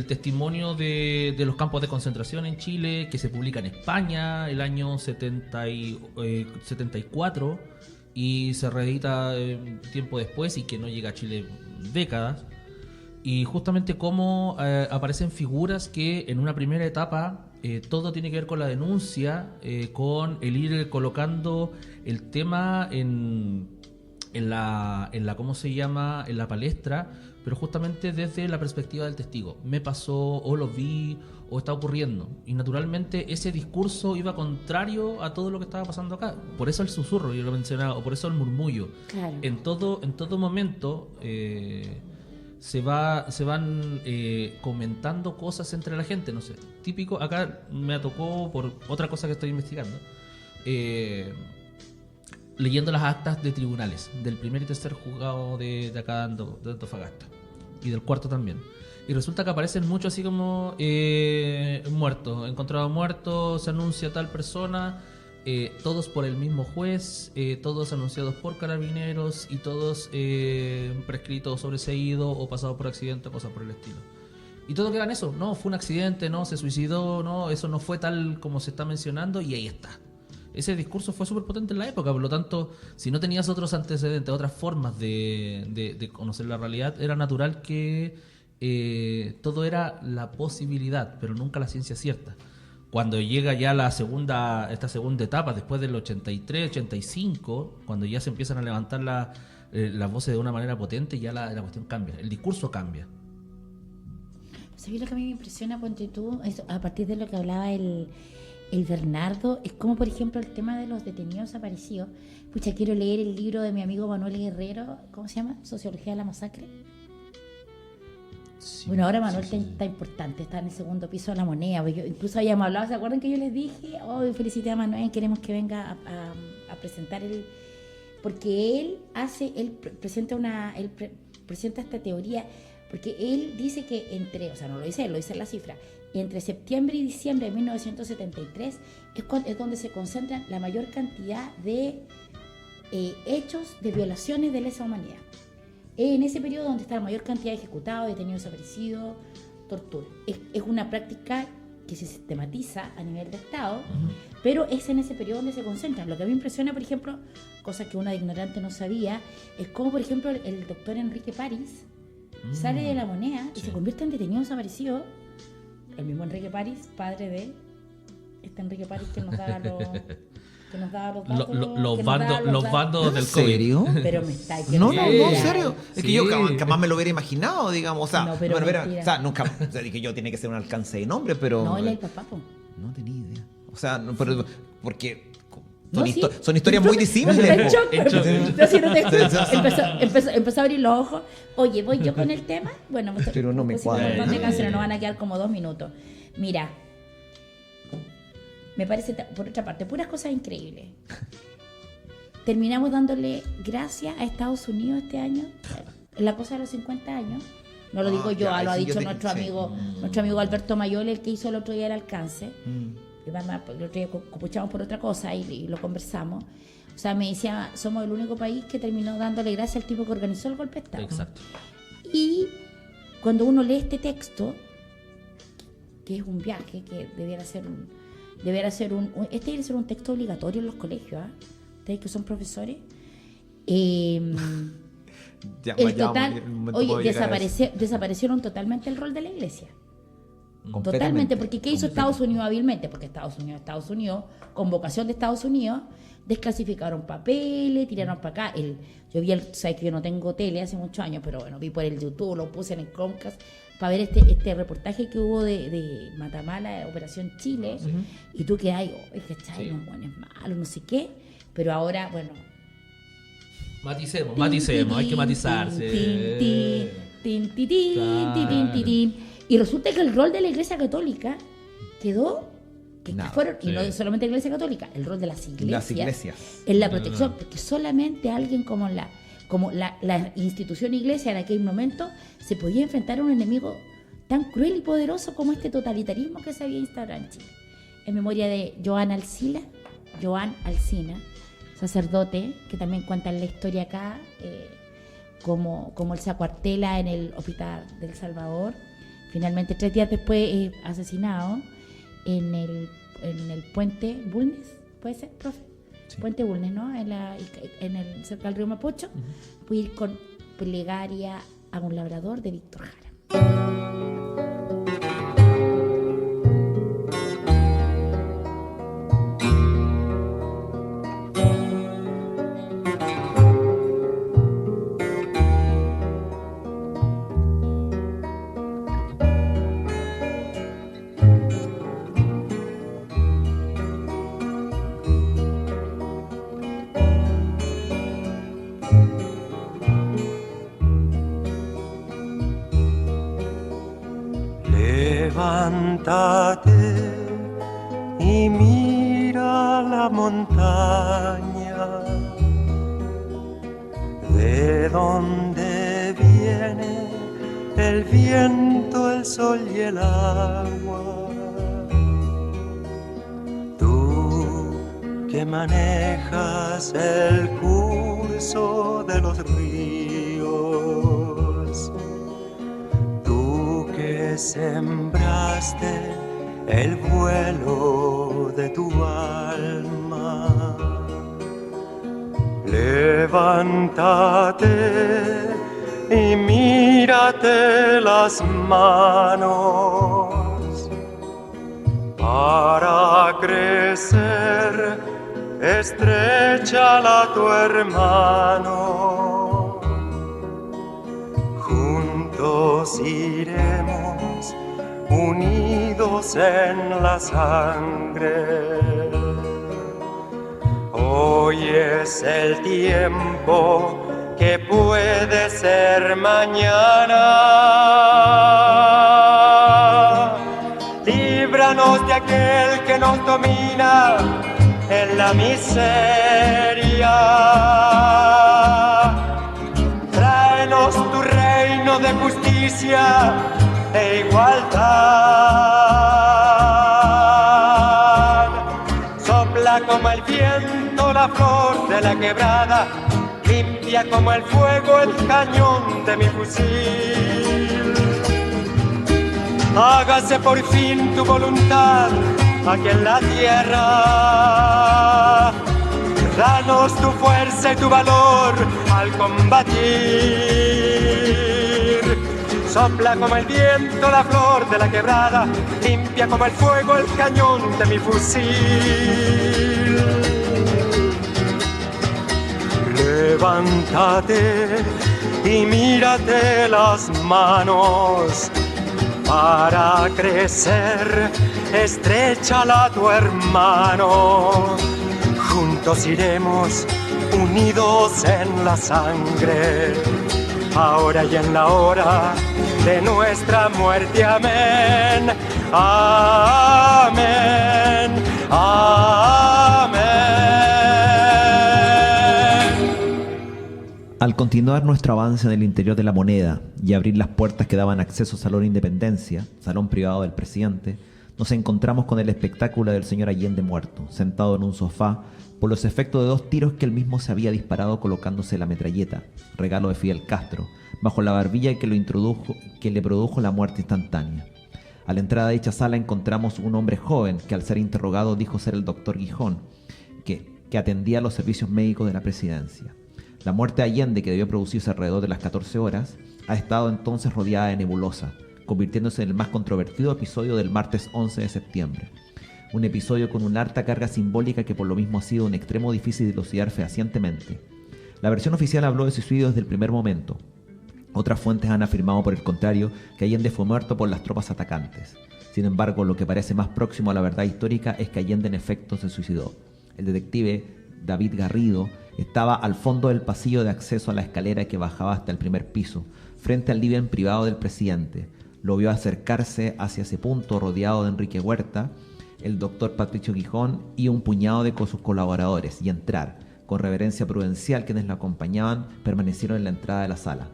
testimonio de los campos de concentración en Chile, que se publica en España el año 74 y se reedita tiempo después, y que no llega a Chile décadas. Y justamente cómo aparecen figuras que en una primera etapa todo tiene que ver con la denuncia, con el ir colocando el tema en la ¿cómo se llama?, en la palestra, pero justamente desde la perspectiva del testigo. Me pasó, o lo vi, o está ocurriendo. Y naturalmente ese discurso iba contrario a todo lo que estaba pasando acá. Por eso el susurro, yo lo mencionaba, o por eso el murmullo. Claro. En todo momento se van comentando cosas entre la gente, no sé. Típico, acá me tocó por otra cosa que estoy investigando, leyendo las actas de tribunales del primer y tercer juzgado de acá de Antofagasta, y del cuarto también. Y resulta que aparecen muchos así como muertos, encontrado muerto, se anuncia tal persona, todos por el mismo juez, todos anunciados por carabineros, y todos prescritos, sobreseídos o pasados por accidente, cosas por el estilo. Y todo queda en eso. No, fue un accidente, no, se suicidó, no, eso no fue tal como se está mencionando, y ahí está. Ese discurso fue súper potente en la época, por lo tanto, si no tenías otros antecedentes, otras formas de conocer la realidad, era natural que todo era la posibilidad, pero nunca la ciencia cierta. Cuando llega ya esta segunda etapa, después del 83, 85, cuando ya se empiezan a levantar las voces de una manera potente, ya la cuestión cambia, el discurso cambia. ¿Sabes lo que a mí me impresiona, ponte tú, a partir de lo que hablaba el Bernardo? Es como, por ejemplo, el tema de los detenidos desaparecidos. Pucha, quiero leer el libro de mi amigo Manuel Guerrero, ¿cómo se llama? Sociología de la masacre. Sí, bueno, ahora Manuel está importante, está en el segundo piso de La Moneda. Yo, incluso habíamos hablado, ¿se acuerdan que yo les dije? Oh, felicité a Manuel, queremos que venga a presentar porque él presenta esta teoría, porque él dice que no lo dice él, lo dice la cifra, entre septiembre y diciembre de 1973 es donde se concentran la mayor cantidad de hechos de violaciones de lesa humanidad. En ese periodo donde está la mayor cantidad de ejecutados, detenidos desaparecidos, tortura. Es una práctica que se sistematiza a nivel de Estado, pero es en ese periodo donde se concentran. Lo que a mí me impresiona, por ejemplo, cosas que una de ignorante no sabía, es como, por ejemplo, el doctor Enrique París sale de La Moneda y se convierte en detenido desaparecido. El mismo Enrique París, padre de Enrique París que nos daba los bandos del COVID. ¿En serio? Pero me está No, en serio. Es que yo Sí. jamás me lo hubiera imaginado, digamos. O sea, No, pero nunca. O sea, dije yo, tiene que ser un alcance de nombre, pero. No, él es el papá, po. No tenía idea. O sea, pero porque No, sí. Son historias muy disímiles. No, po. Empezó a abrir los ojos. Oye, voy yo con el tema. Bueno, Pero no me pusimos cuadra. un montón de canciones, nos van a quedar como 2 minutos. Mira, me parece, por otra parte, puras cosas increíbles. Terminamos dándole gracias a Estados Unidos este año, en la cosa de los 50 años. No lo digo yo, ya, lo ha sí, dicho yo te- nuestro sí. amigo Alberto Mayol, el que hizo el otro día el alcance. Y además, el otro día copuchamos por otra cosa y lo conversamos. O sea, me decía, somos el único país que terminó dándole gracias al tipo que organizó el golpe de Estado. Exacto. Y cuando uno lee este texto, que es un viaje, que debiera ser un texto obligatorio en los colegios, ¿ah? Ustedes que son profesores. El total, oye, desaparecieron totalmente el rol de la iglesia. Totalmente, porque ¿qué hizo Estados Unidos hábilmente? Porque Estados Unidos, con vocación de Estados Unidos, desclasificaron papeles, tiraron para acá. Yo vi sabes que yo no tengo tele hace muchos años, pero bueno, vi por el YouTube, lo puse en el Chromecast para ver este reportaje que hubo de Matamala, Operación Chile, y tú que hay, ¿cachai? Los buenos malos, no sé qué, pero ahora, bueno. Maticemos, hay que matizarse. Y resulta que el rol de la Iglesia Católica quedó, y no solamente la Iglesia Católica, el rol de las iglesias. En la protección, porque solamente alguien como la institución iglesia en aquel momento se podía enfrentar a un enemigo tan cruel y poderoso como este totalitarismo que se había instaurado en Chile. En memoria de Joan Alcina, sacerdote, que también cuenta la historia acá, como él se acuartela en el hospital del Salvador. Finalmente, 3 días después, asesinado en el puente Bulnes, ¿puede ser, profe? Sí. Puente Bulnes, ¿no? Cerca del río Mapocho. Voy a ir con Plegaria a un labrador de Víctor Jara. Levántate y mira la montaña, de donde viene el viento, el sol y el agua. Tú que manejas el curso de los ríos, sembraste el vuelo de tu alma. Levántate y mírate las manos. Para crecer, estréchala a tu hermano. Juntos iremos unidos en la sangre. Hoy es el tiempo que puede ser mañana. Líbranos de aquel que nos domina en la miseria. Tráenos tu reino de justicia e igualdad. Sopla como el viento la flor de la quebrada, limpia como el fuego el cañón de mi fusil. Hágase por fin tu voluntad aquí en la tierra. Danos tu fuerza y tu valor al combatir. Sopla como el viento la flor de la quebrada, limpia como el fuego el cañón de mi fusil. Levántate y mírate las manos. Para crecer, estréchala a tu hermano. juntos iremos, unidos en la sangre, ahora y en la hora de nuestra muerte. Amén, amén, amén. Al continuar nuestro avance en el interior de la Moneda y abrir las puertas que daban acceso al Salón Independencia, salón privado del presidente, nos encontramos con el espectáculo del señor Allende muerto, sentado en un sofá, por los efectos de 2 tiros que él mismo se había disparado colocándose la metralleta, regalo de Fidel Castro, bajo la barbilla que le produjo la muerte instantánea. A la entrada de dicha sala encontramos un hombre joven que al ser interrogado dijo ser el doctor Gijón, que atendía los servicios médicos de la presidencia. La muerte de Allende, que debió producirse alrededor de las 14 horas, ha estado entonces rodeada de nebulosa, convirtiéndose en el más controvertido episodio del martes 11 de septiembre. Un episodio con una alta carga simbólica que por lo mismo ha sido un extremo difícil de dilucidar fehacientemente. La versión oficial habló de suicidio desde el primer momento. Otras fuentes han afirmado por el contrario que Allende fue muerto por las tropas atacantes. Sin embargo, lo que parece más próximo a la verdad histórica es que Allende en efecto se suicidó. El detective David Garrido estaba al fondo del pasillo de acceso a la escalera que bajaba hasta el primer piso, frente al living privado del presidente. Lo vio acercarse hacia ese punto rodeado de Enrique Huerta, el doctor Patricio Gijón y un puñado de sus colaboradores, y entrar. Con reverencia prudencial, quienes lo acompañaban permanecieron en la entrada de la sala.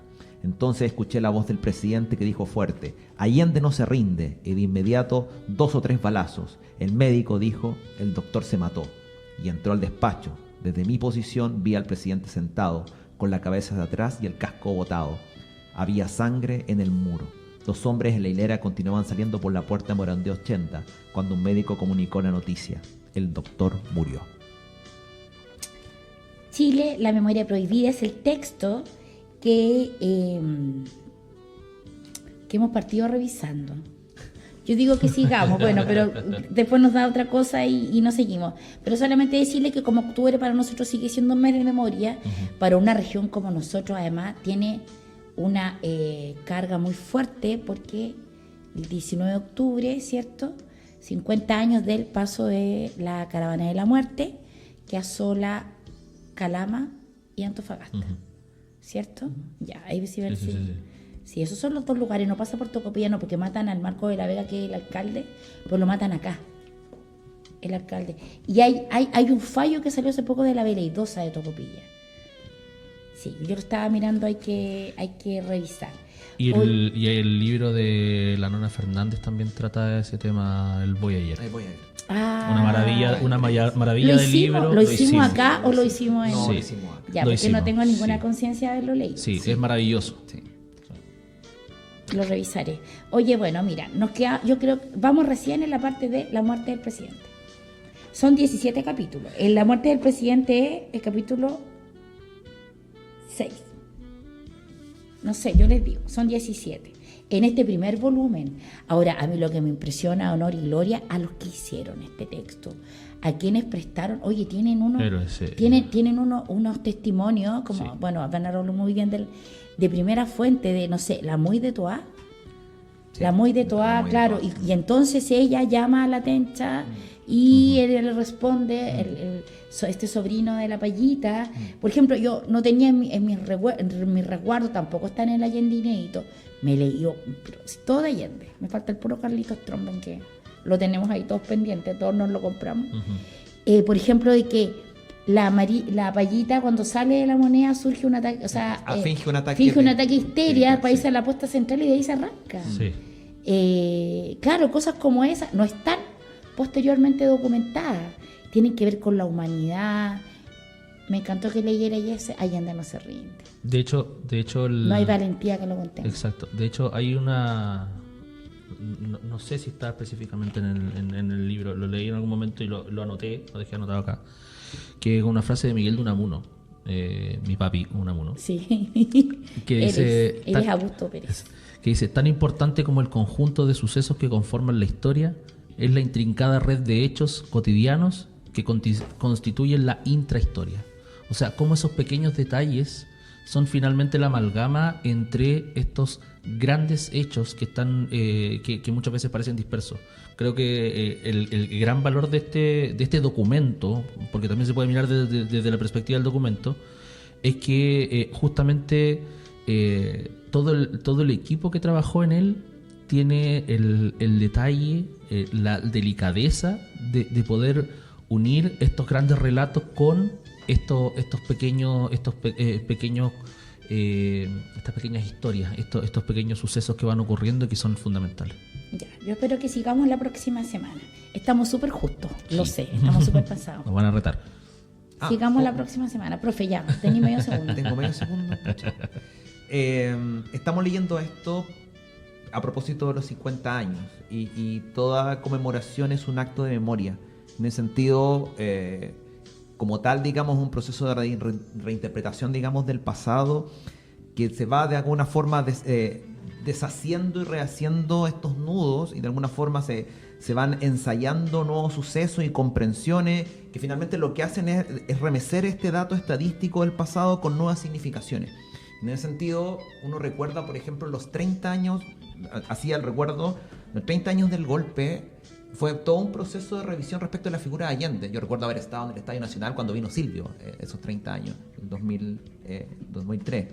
Entonces escuché la voz del presidente que dijo fuerte: Allende no se rinde, y de inmediato 2 o 3 balazos. El médico dijo: el doctor se mató. Y entró al despacho. Desde mi posición vi al presidente sentado, con la cabeza de atrás y el casco botado. Había sangre en el muro. Los hombres en la hilera continuaban saliendo por la puerta de Morandé 80, cuando un médico comunicó la noticia: el doctor murió. Chile, la memoria prohibida es el texto que hemos partido revisando. Yo digo que sigamos, bueno, pero después nos da otra cosa y no seguimos. Pero solamente decirle que como octubre para nosotros sigue siendo un mes de memoria, para una región como nosotros además tiene una carga muy fuerte, porque el 19 de octubre, ¿cierto? 50 años del paso de la Caravana de la Muerte, que asola Calama y Antofagasta, ¿cierto? Ya, ahí sí va el sí, esos son los 2 lugares. No pasa por Tocopilla, porque matan al Marco de la Vega, que es el alcalde, pues lo matan acá, el alcalde. Y hay un fallo que salió hace poco de la veleidosa de Tocopilla. Sí, yo lo estaba mirando, hay que revisar. Y el libro de la Nona Fernández también trata de ese tema, el Voyager. Una maravilla del libro. ¿Lo hicimos acá o lo hicimos en...? No, lo hicimos acá. Ya, porque no tengo ninguna conciencia de haberlo leído. Sí, es maravilloso. Sí. Lo revisaré. Oye, bueno, mira, nos queda, yo creo que vamos recién en la parte de la muerte del presidente. Son 17 capítulos. En la muerte del presidente es el capítulo 6. No sé, yo les digo, son 17. En este primer volumen. Ahora, a mí lo que me impresiona, honor y gloria, a los que hicieron este texto, a quienes prestaron, oye, tienen unos testimonios, como, sí. Bueno, van a hablar muy bien de primera fuente, de, no sé, la Muy de Toá. Sí, la Muy de Toá, claro, y entonces ella llama a la Tencha y él le responde, este sobrino de la Payita. Por ejemplo, yo no tenía en mi resguardo, tampoco está en el Allende inédito, me leí todo de Allende, me falta el puro Carlitos Tromben, que lo tenemos ahí todos pendientes, todos nos lo compramos. Por ejemplo, de que la Payita, cuando sale de la moneda, surge un ataque, o sea, finge un ataque de histeria, para irse a la puesta central y de ahí se arranca. Sí. Claro, cosas como esas no están posteriormente documentadas, tienen que ver con la humanidad. Me encantó que leyera Allende no se rinde. De hecho no hay valentía que lo contenga. Exacto. De hecho, hay una... No sé si está específicamente en el libro, lo leí en algún momento y lo anoté, lo dejé anotado acá, que es una frase de Miguel de Unamuno, mi papi Unamuno. Sí. Que dice... Eres Augusto Pérez. Que dice: tan importante como el conjunto de sucesos que conforman la historia es la intrincada red de hechos cotidianos que constituyen la intrahistoria. O sea, cómo esos pequeños detalles son finalmente la amalgama entre estos grandes hechos que están que muchas veces parecen dispersos. Creo que el gran valor de este documento, porque también se puede mirar desde la perspectiva del documento, es que justamente todo el equipo que trabajó en él tiene el detalle, la delicadeza de poder unir estos grandes relatos con estas pequeñas historias, estos pequeños sucesos que van ocurriendo y que son fundamentales. Ya, yo espero que sigamos la próxima semana. Estamos súper justos, lo sé, estamos súper pasados. Nos van a retar. Sigamos la próxima semana. Profe, ya, tenés medio segundo. Tengo medio segundo. Estamos leyendo esto a propósito de los 50 años y toda conmemoración es un acto de memoria. En ese sentido, como tal, digamos, un proceso de reinterpretación, digamos, del pasado que se va de alguna forma deshaciendo y rehaciendo estos nudos y de alguna forma se van ensayando nuevos sucesos y comprensiones que finalmente lo que hacen es remecer este dato estadístico del pasado con nuevas significaciones. En ese sentido, uno recuerda, por ejemplo, los 30 años, hacía el recuerdo, los 30 años del golpe, fue todo un proceso de revisión respecto a la figura de Allende. Yo recuerdo haber estado en el Estadio Nacional cuando vino Silvio, esos 30 años, en 2003.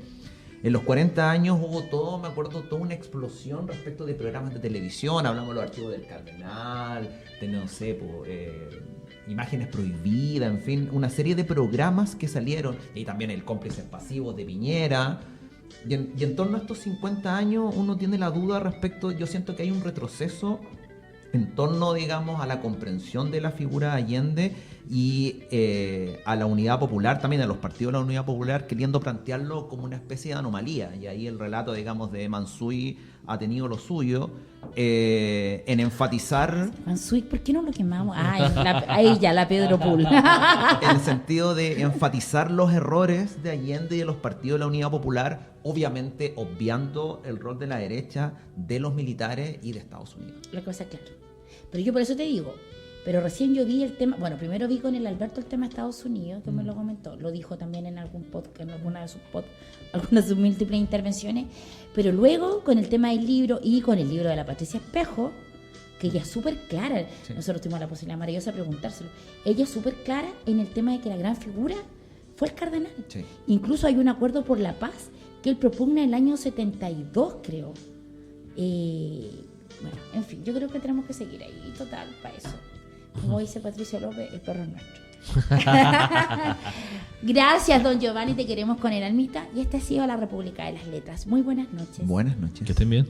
En los 40 años hubo me acuerdo, toda una explosión respecto de programas de televisión. Hablamos de los archivos del Cardenal, de no sé, imágenes prohibidas, en fin, una serie de programas que salieron. Y también el cómplice pasivo de Piñera. Y en torno a estos 50 años uno tiene la duda respecto, yo siento que hay un retroceso en torno, digamos, a la comprensión de la figura de Allende y a la Unidad Popular, también a los partidos de la Unidad Popular, queriendo plantearlo como una especie de anomalía. Y ahí el relato, digamos, de Mansuy ha tenido lo suyo en enfatizar... Mansuy, ¿por qué no lo quemamos? Ahí ya, la Pedro Pool. En el sentido de enfatizar los errores de Allende y de los partidos de la Unidad Popular, obviamente obviando el rol de la derecha, de los militares y de Estados Unidos. La cosa es clara. Pero yo por eso te digo, pero recién yo vi el tema, bueno, primero vi con el Alberto el tema de Estados Unidos, que me lo comentó, lo dijo también en algún podcast, en alguna de sus múltiples intervenciones, pero luego con el tema del libro y con el libro de la Patricia Espejo, que ella es súper clara, sí. Nosotros tuvimos la posibilidad maravillosa de preguntárselo, ella es súper clara en el tema de que la gran figura fue el cardenal. Sí. Incluso hay un acuerdo por la paz que él propugna en el año 72, creo. Bueno, en fin, yo creo que tenemos que seguir ahí, total, para eso. Como dice Patricio López, el perro es nuestro. Gracias, don Giovanni, te queremos con el almita. Y esta ha sido la República de las Letras. Muy buenas noches. Buenas noches. Que estén bien.